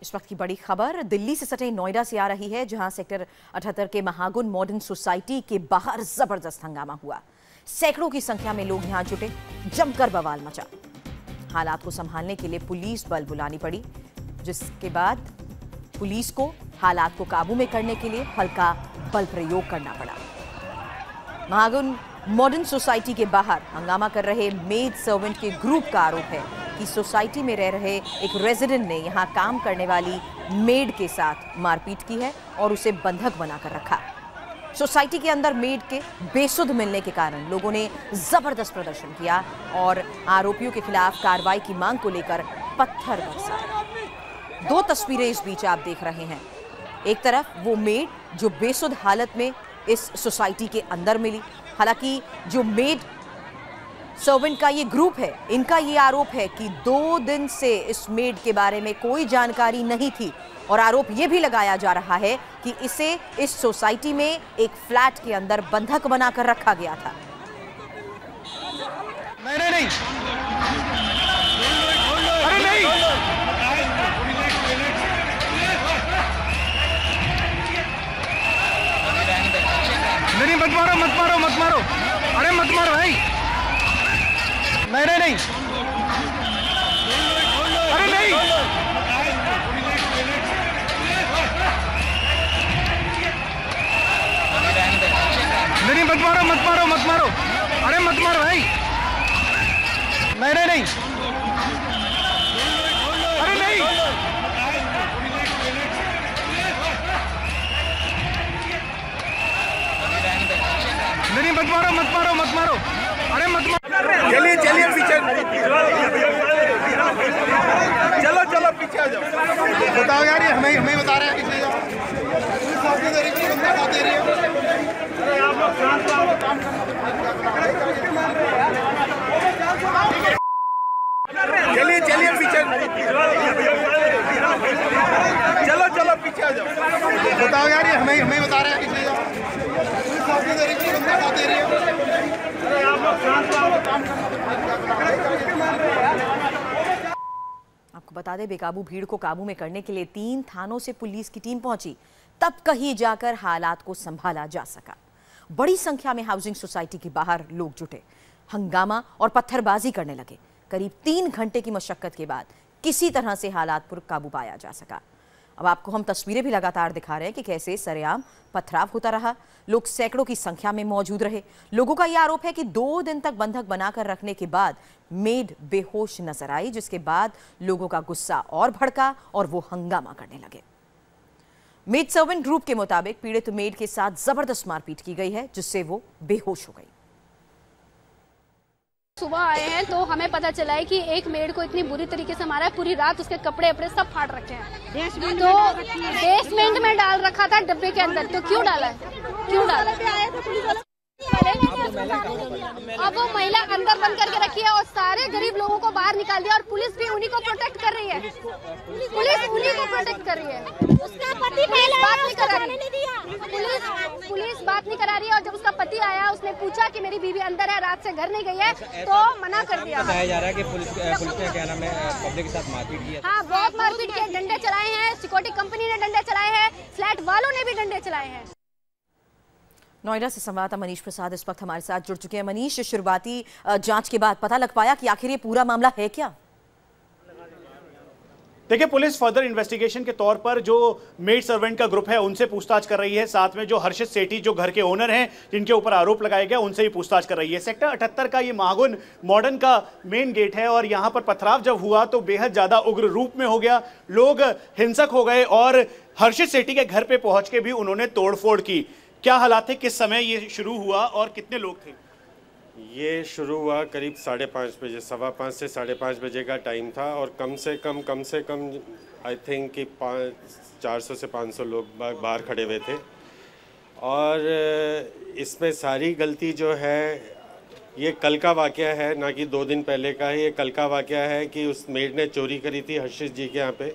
इस वक्त की बड़ी खबर दिल्ली से सटे नोएडा से आ रही है, जहां सेक्टर 78 के महागुन मॉडर्न सोसाइटी के बाहर जबरदस्त हंगामा हुआ। सैकड़ों की संख्या में लोग यहां जुटे, जमकर बवाल मचा। हालात को संभालने के लिए पुलिस बल बुलानी पड़ी, जिसके बाद पुलिस को हालात को काबू में करने के लिए हल्का बल प्रयोग करना पड़ा। महागुन मॉडर्न सोसाइटी के बाहर हंगामा कर रहे मेड सर्वेंट के ग्रुप का आरोप है कि सोसाइटी में रह रहे एक रेजिडेंट ने यहां काम करने वाली मेड के साथ मारपीट की है और उसे बंधक बनाकर रखा। सोसाइटी के अंदर मेड के बेसुध मिलने के कारण लोगों ने जबरदस्त प्रदर्शन किया और आरोपियों के खिलाफ कार्रवाई की मांग को लेकर पत्थर बरसाए। दो तस्वीरें इस बीच आप देख रहे हैं। एक तरफ वो मेड जो बेसुध हालत में इस सोसाइटी के अंदर मिली। हालांकि जो मेड सर्वेंट का ये ग्रुप है, इनका ये आरोप है कि 2 दिन से इस मेड के बारे में कोई जानकारी नहीं थी और आरोप ये भी लगाया जा रहा है कि इसे इस सोसाइटी में एक फ्लैट के अंदर बंधक बनाकर रखा गया था। नहीं नहीं नहीं, अरे नहीं, नहीं मत मारो मत मारो मत मारो, अरे मत मारो भाई, नहीं नहीं नहीं, अरे नहीं, नहीं मत मारो मत मारो मत मारो, अरे मत मारो भाई, नहीं नहीं नहीं, अरे नहीं, नहीं मत मारो मत मारो मत मारो, अरे मत मारो, चलिए चलिए पीछे, चलो चलो पीछे आ जाओ। बताओ यार, ये हमें हमें बता रहे हैं किसी चलिए चलिए पीछे, चलो चलो पीछे आ जाओ। बताओ यार, ये हमें हमें बता रहे हैं किसी आपको बता दें, बेकाबू भीड़ को काबू में करने के लिए 3 थानों से पुलिस की टीम पहुंची, तब कहीं जाकर हालात को संभाला जा सका। बड़ी संख्या में हाउसिंग सोसाइटी के बाहर लोग जुटे, हंगामा और पत्थरबाजी करने लगे। करीब 3 घंटे की मशक्कत के बाद किसी तरह से हालात पर काबू पाया जा सका। अब आपको हम तस्वीरें भी लगातार दिखा रहे हैं कि कैसे सरेआम पथराव होता रहा। लोग सैकड़ों की संख्या में मौजूद रहे। लोगों का यह आरोप है कि 2 दिन तक बंधक बनाकर रखने के बाद मेड बेहोश नजर आई, जिसके बाद लोगों का गुस्सा और भड़का और वो हंगामा करने लगे। मेड सर्वेंट ग्रुप के मुताबिक पीड़ित मेड के साथ जबरदस्त मारपीट की गई है, जिससे वो बेहोश हो गई। सुबह आए हैं तो हमें पता चला है कि एक मेड को इतनी बुरी तरीके से मारा है, पूरी रात उसके कपड़े अपने सब फाड़ रखे हैं। तो बेसमेंट में डाल रखा था डब्बे के अंदर, तो क्यों डाला है, क्यों डाला? अब वो महिला अंदर बंद करके रखी है और सारे गरीब लोगों को बाहर निकाल दिया और पुलिस भी उन्हीं को प्रोटेक्ट कर रही है। पुलिस उन्हीं को प्रोटेक्ट कर रही है। उसका पति बात नहीं करा रही, पुलिस बात नहीं करा रही है। और जब उसका पति आया, उसने पूछा कि मेरी बीवी अंदर है, रात से घर नहीं गई है, तो मना कर दिया। बताया जा रहा है कि पुलिस ने क्या नाम है पब्लिक के साथ मारपीट की है। हाँ, बहुत मारपीट की, डंडे चलाए हैं, सिक्योरिटी कंपनी ने डंडे चलाए हैं, फ्लैट वालों ने भी डंडे चलाए हैं। नोएडा से संवाददाता मनीष प्रसाद इस वक्त हमारे साथ जुड़ चुके हैं। मनीष, शुरुआती जांच के बाद पता लग पाया कि आखिर ये पूरा मामला है क्या? देखिए, पुलिस फर्दर इन्वेस्टिगेशन के तौर पर जो मेड सर्वेंट का ग्रुप है उनसे पूछताछ कर रही है। साथ में जो हर्षित सेठी जो घर के ओनर हैं, जिनके ऊपर आरोप लगाया गया, उनसे भी पूछताछ कर रही है। सेक्टर 78 का ये महागुन मॉडर्न का मेन गेट है और यहाँ पर पथराव जब हुआ तो बेहद ज्यादा उग्र रूप में हो गया। लोग हिंसक हो गए और हर्षित सेठी के घर पे पहुंच के भी उन्होंने तोड़फोड़ की। क्या हालात थे, किस समय ये शुरू हुआ और कितने लोग थे? ये शुरू हुआ करीब 5:30 बजे, 5:15 से 5:30 बजे का टाइम था और कम से कम आई थिंक कि 400 से 500 लोग बाहर खड़े हुए थे। और इसमें सारी गलती जो है, ये कल का वाकया है, ना कि 2 दिन पहले का है। ये कल का वाकया है कि उस मेड ने चोरी करी थी हर्षित जी के यहाँ पे।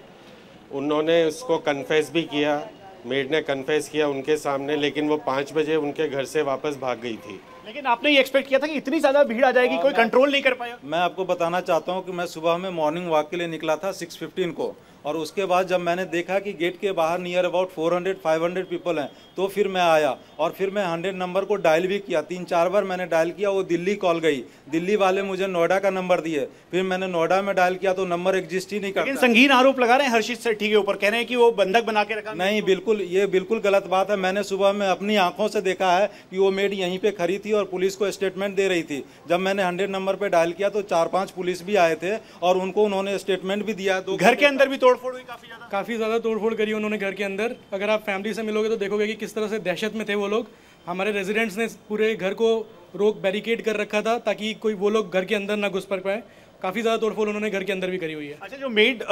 उन्होंने उसको कन्फेस भी किया, मेड ने कन्फेस किया उनके सामने, लेकिन वो 5 बजे उनके घर से वापस भाग गई थी। लेकिन आपने ये एक्सपेक्ट किया था कि इतनी ज्यादा भीड़ आ जाएगी, कोई कंट्रोल नहीं कर पाया? मैं आपको बताना चाहता हूं कि मैं सुबह में मॉर्निंग वॉक के लिए निकला था 6:15 को, और उसके बाद जब मैंने देखा कि गेट के बाहर नियर अबाउट 400-500 पीपल हैं, तो फिर मैं आया और फिर मैं 100 नंबर को डायल भी किया। 3-4 बार मैंने डायल किया, वो दिल्ली कॉल गई। दिल्ली वाले मुझे नोएडा का नंबर दिए, फिर मैंने नोएडा में डायल किया तो नंबर एग्जिस्ट ही नहीं करता। लेकिन संगीन आरोप लगा रहे हैं हर्षित सेठी के ऊपर, कह रहे हैं कि वो बंधक बना के रखा। नहीं, बिल्कुल ये बिल्कुल गलत बात है। मैंने सुबह में अपनी आंखों से देखा है कि वो मेड यहीं पे खड़ी थी और पुलिस को स्टेटमेंट दे रही थी। जब मैंने 100 नंबर पे डायल किया तो 4-5 पुलिस भी आए थे और उनको उन्होंने स्टेटमेंट भी दिया। तो घर के अंदर भी तोड़फोड़ हुई, काफ़ी ज़्यादा तोड़फोड़ करी उन्होंने घर के अंदर। अगर आप फैमिली से मिलोगे तो देखोगे कि किस तरह से दहशत में थे वो लोग। हमारे रेजिडेंट्स ने पूरे घर को बैरिकेड कर रखा था ताकि कोई वो लोग घर के अंदर ना घुस पर पाए। काफ़ी ज़्यादा तोड़फोड़ उन्होंने घर के अंदर भी करी हुई है। अच्छा, जो मेड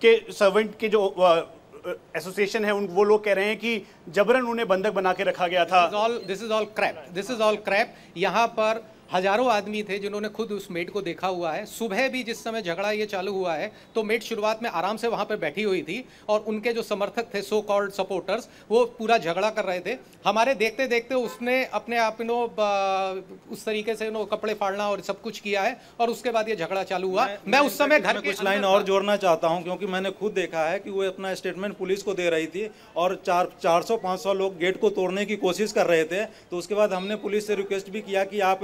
के सर्वेंट के जो एसोसिएशन है वो लोग कह रहे हैं कि जबरन उन्हें बंधक बना के रखा गया था। This is all crap. यहाँ पर हजारों आदमी थे जिन्होंने खुद उस मेड को देखा हुआ है। सुबह भी जिस समय झगड़ा ये चालू हुआ है तो मेड शुरुआत में आराम से वहां पर बैठी हुई थी और उनके जो समर्थक थे, सो कॉल्ड सपोर्टर्स, वो पूरा झगड़ा कर रहे थे। हमारे देखते देखते उसने अपने आप उस तरीके से कपड़े फाड़ना और सब कुछ किया है और उसके बाद ये झगड़ा चालू हुआ। मैं उस समय घर कुछ लाइन और जोड़ना चाहता हूँ, क्योंकि मैंने खुद देखा है कि वो अपना स्टेटमेंट पुलिस को दे रही थी और 400-500 लोग गेट को तोड़ने की कोशिश कर रहे थे। तो उसके बाद हमने पुलिस से रिक्वेस्ट भी किया कि आप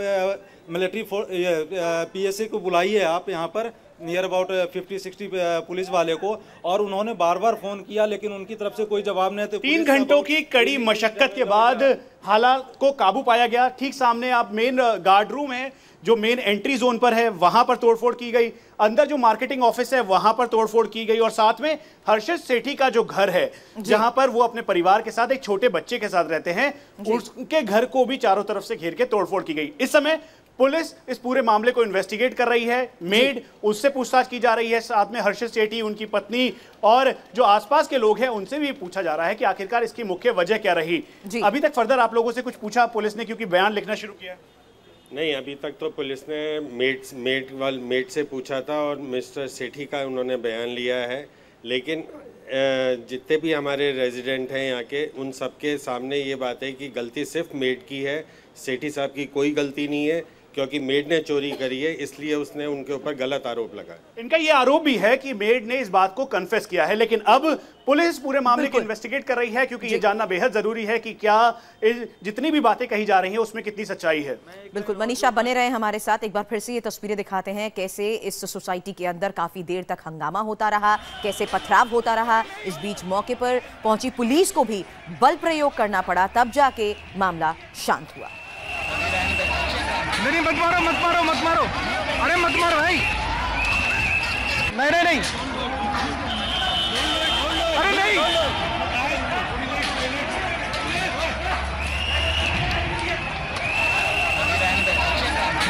मिलिट्री पीएससी को बुलाइए आप यहाँ पर, नियर अबाउट 50-60 पुलिस वाले को, और उन्होंने बार बार फोन किया लेकिन उनकी तरफ से कोई जवाब नहीं। 3 घंटों की कड़ी मशक्कत के बाद हालात को काबू पाया गया। ठीक सामने आप मेन गार्ड रूम है जो मेन एंट्री जोन पर है, वहां पर तोड़फोड़ की गई। अंदर जो मार्केटिंग ऑफिस है वहां पर तोड़फोड़ की गई और साथ में हर्षित सेठी का जो घर है जहां पर वो अपने परिवार के साथ एक छोटे बच्चे के साथ रहते हैं, उसके घर को भी चारों तरफ से घेर के तोड़फोड़ की गई। इस समय पुलिस इस पूरे मामले को इन्वेस्टिगेट कर रही है। मेड, उससे पूछताछ की जा रही है, साथ में हर्षित सेठी, उनकी पत्नी और जो आसपास के लोग हैं उनसे भी पूछा जा रहा है कि आखिरकार इसकी मुख्य वजह क्या रही। अभी तक फर्दर आप लोगों से कुछ पूछा पुलिस ने, क्योंकि बयान लिखना शुरू किया? नहीं, अभी तक तो पुलिस ने मेड से पूछा था और मिस्टर सेठी का उन्होंने बयान लिया है। लेकिन जितने भी हमारे रेजिडेंट हैं यहाँ के, उन सबके सामने ये बात है कि गलती सिर्फ मेड की है, सेठी साहब की कोई गलती नहीं है, क्योंकि मेड ने चोरी करी है, इसलिए उसने उनके ऊपर गलत आरोप लगाया। इनका ये आरोप भी है कि मेड ने इस बात को कन्फेस किया है, लेकिन अब पुलिस पूरे मामले को इन्वेस्टिगेट कर रही है, क्योंकि ये जानना बेहद जरूरी है कि क्या जितनी भी बातें कही जा रही हैं उसमें कितनी सच्चाई है। बिल्कुल मनीष, आप बने रहे हमारे साथ। एक बार फिर से ये तस्वीरें दिखाते हैं कैसे इस सोसाइटी के अंदर काफी देर तक हंगामा होता रहा, कैसे पथराव होता रहा। इस बीच मौके पर पहुंची पुलिस को भी बल प्रयोग करना पड़ा, तब जाके मामला शांत हुआ। नहीं, मत मारो मत मारो मत मारो, अरे मत मारो भाई, नहीं नहीं नहीं, अरे नहीं,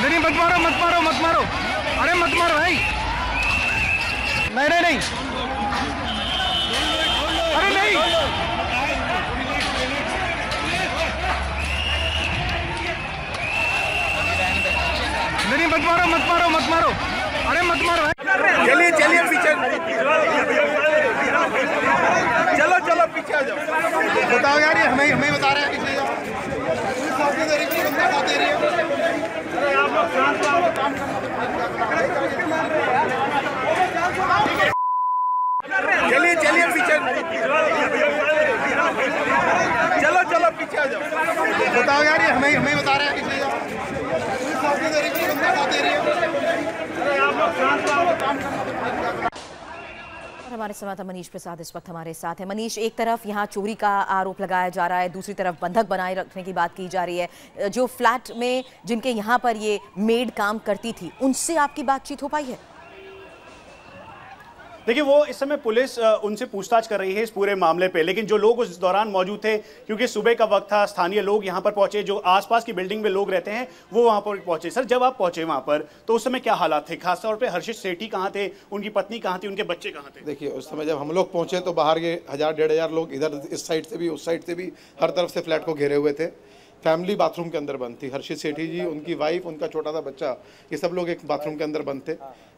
नहीं मत मारो मत मारो मत मारो, अरे मत मारो भाई, नहीं नहीं नहीं, अरे नहीं, नहीं मत मारो मत मारो मत मारो, अरे मत मारो। चलिए चलिए पीछे, चलो चलो पीछे आ जाओ। बताओ यार, ये हमें बता रहे हैं पीछे जाओ। चलिए चलिए पीछे, चलो चलो पीछे आ जाओ। बताओ यार, ये हमें बता रहे हैं पीछे जाओ। और हमारे संवाददाता मनीष प्रसाद इस वक्त हमारे साथ है। मनीष, एक तरफ यहाँ चोरी का आरोप लगाया जा रहा है, दूसरी तरफ बंधक बनाए रखने की बात की जा रही है। जो फ्लैट में जिनके यहाँ पर ये मेड काम करती थी, उनसे आपकी बातचीत हो पाई है? देखिए, वो इस समय पुलिस उनसे पूछताछ कर रही है इस पूरे मामले पे, लेकिन जो लोग उस दौरान मौजूद थे, क्योंकि सुबह का वक्त था, स्थानीय लोग यहाँ पर पहुंचे, जो आसपास की बिल्डिंग में लोग रहते हैं वो वहाँ पर पहुंचे। सर, जब आप पहुंचे वहाँ पर तो उस समय क्या हालात थे? खासतौर पे हर्षित सेठी कहाँ थे, उनकी पत्नी कहाँ थी, उनके बच्चे कहाँ थे? देखिए, उस समय जब हम लोग पहुंचे तो बाहर ये 1000-1500 लोग इधर इस साइड से भी उस साइड से भी हर तरफ से फ्लैट को घेरे हुए थे। फैमिली बाथरूम के अंदर बंद थी। हर्षित सेठी जी, उनकी वाइफ, उनका छोटा सा बच्चा, ये सब लोग एक बाथरूम के अंदर बंद थे।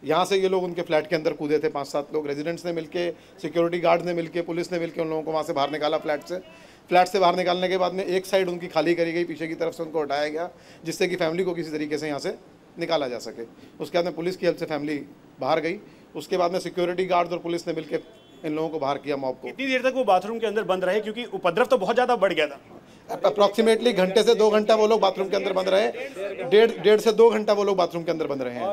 यहाँ से ये लोग उनके फ्लैट के अंदर कूदे थे, 5-7 लोग। रेजिडेंट्स ने मिलके, सिक्योरिटी गार्ड ने मिलके, पुलिस ने मिलके उन लोगों को वहाँ से बाहर निकाला फ्लैट से। फ्लैट से बाहर निकालने के बाद में एक साइड उनकी खाली करी गई, पीछे की तरफ से उनको हटाया गया, जिससे कि फैमिली को किसी तरीके से यहाँ से निकाला जा सके। उसके बाद में पुलिस की हेल्प से फैमिली बाहर गई। उसके बाद में सिक्योरिटी गार्ड और पुलिस ने मिलकर इन लोगों को बाहर किया मॉब को। कितनी देर तक वो बाथरूम के अंदर बंद रहे, क्योंकि उपद्रव तो बहुत ज्यादा बढ़ गया था? अप्रोक्सीमेटली घंटे से 2 घंटा वो लोग बाथरूम के अंदर बंद रहे, डेढ़ से 2 घंटा वो लोग बाथरूम के अंदर बंद रहे हैं।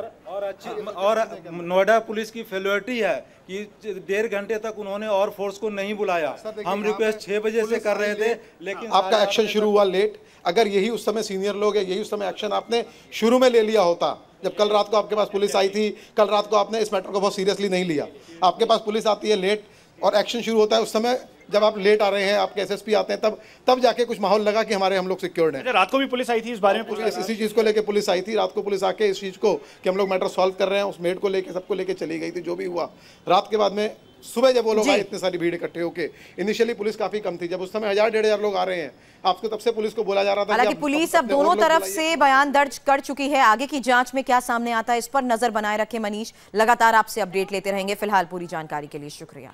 और नोएडा पुलिस की फेलियरिटी है कि 1.5 घंटे तक उन्होंने और फोर्स को नहीं बुलाया। हम रिक्वेस्ट 6 बजे से कर रहे थे, लेकिन आपका एक्शन शुरू हुआ लेट। अगर यही उस समय सीनियर लोग है, यही उस समय एक्शन आपने शुरू में ले लिया होता, जब कल रात को आपके पास पुलिस आई थी, कल रात को आपने इस मैटर को बहुत सीरियसली नहीं लिया। आपके पास पुलिस आती है लेट और एक्शन शुरू होता है उस समय, जब आप लेट आ रहे हैं, आपके एसएसपी आते हैं, तब जाके कुछ माहौल लगा कि हम लोग सिक्योर्ड हैं। रात को भी पुलिस आई थी इस बारे में? पुलिस इसी चीज़ को लेके पुलिस आई थी रात को, पुलिस आके इस चीज़ को कि हम लोग मैटर सॉल्व कर रहे हैं, उस मेड को लेके सबको लेके चली गई थी। जो भी हुआ रात के बाद में, सुबह जब वो लोग आए, इतने सारी भीड़ इकट्ठे होके, इनिशियली पुलिस काफी कम थी, जब उस समय 1000-1500 लोग आ रहे हैं आपको, तब से पुलिस को बोला जा रहा था। हालांकि पुलिस अब दोनों तरफ से बयान दर्ज कर चुकी है। आगे की जांच में क्या सामने आता है, इस पर नजर बनाए रखें मनीष। लगातार आपसे अपडेट लेते रहेंगे। फिलहाल पूरी जानकारी के लिए शुक्रिया।